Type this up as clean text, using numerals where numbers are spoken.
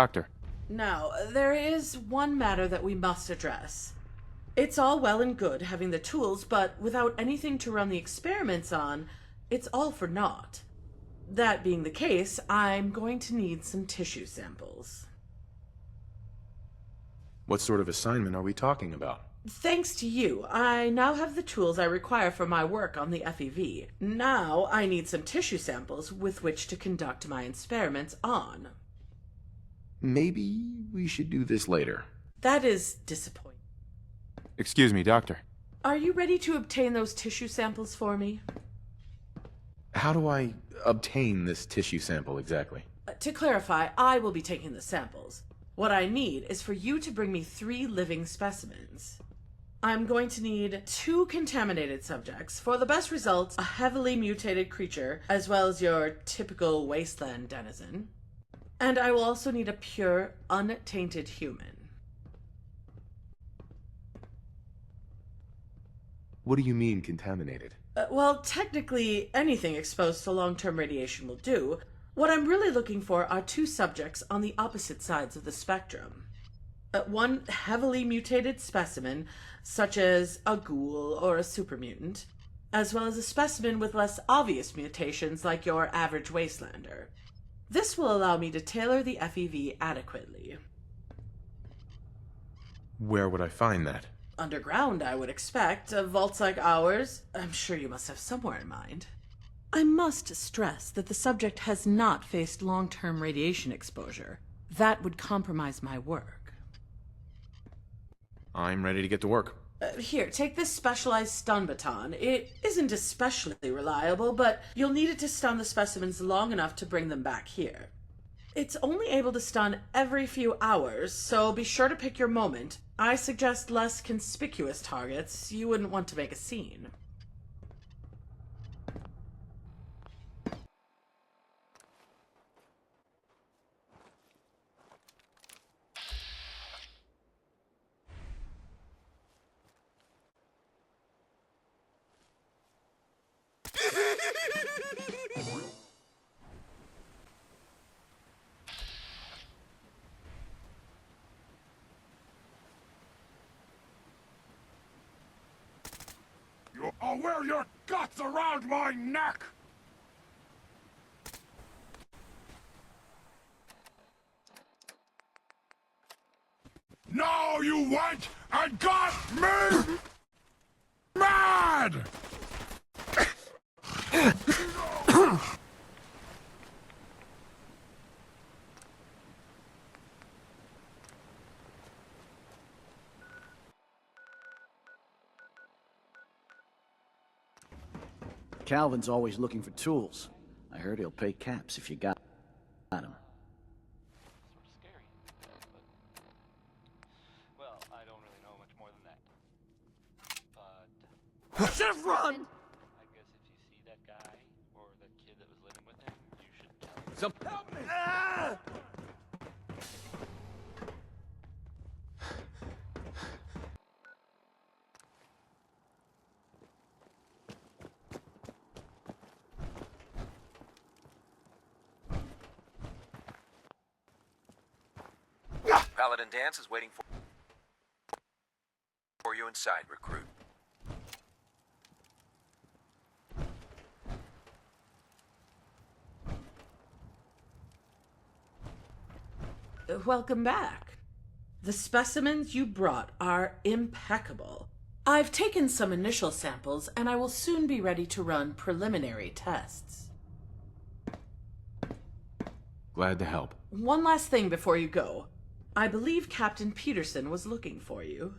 Doctor. Now, there is one matter that we must address. It's all well and good having the tools, but without anything to run the experiments on, it's all for naught. That being the case, I'm going to need some tissue samples. What sort of assignment are we talking about? Thanks to you, I now have the tools I require for my work on the FEV. Now I need some tissue samples with which to conduct my experiments on. Maybe we should do this later. That is disappointing. Excuse me, Doctor. Are you ready to obtain those tissue samples for me? How do I obtain this tissue sample exactly? To clarify, I will be taking the samples. What I need is for you to bring me 3 living specimens. I'm going to need 2 contaminated subjects. For the best results, a heavily mutated creature, as well as your typical wasteland denizen. And I will also need a pure, untainted human. What do you mean, contaminated? Well, technically, anything exposed to long-term radiation will do. What I'm really looking for are 2 subjects on the opposite sides of the spectrum. One heavily mutated specimen, such as a ghoul or a supermutant, as well as a specimen with less obvious mutations like your average wastelander. This will allow me to tailor the FEV adequately. Where would I find that? Underground, I would expect. Vaults like ours, I'm sure you must have somewhere in mind. I must stress that the subject has not faced long-term radiation exposure. That would compromise my work. I'm ready to get to work. Here, take this specialized stun baton. It isn't especially reliable, but you'll need it to stun the specimens long enough to bring them back here. It's only able to stun every few hours, so be sure to pick your moment. I suggest less conspicuous targets. You wouldn't want to make a scene. I'll wear your guts around my neck! No, you went and got me mad! Calvin's always looking for tools. I heard he'll pay caps if you got him. Scary. Well, I don't really know much more than that. But Just run! I guess if you see that guy or the kid that was living with him, you should tell him. Help me! Ah! Paladin Dance is waiting for you inside, recruit. Welcome back. The specimens you brought are impeccable. I've taken some initial samples, and I will soon be ready to run preliminary tests. Glad to help. One last thing before you go. I believe Captain Peterson was looking for you.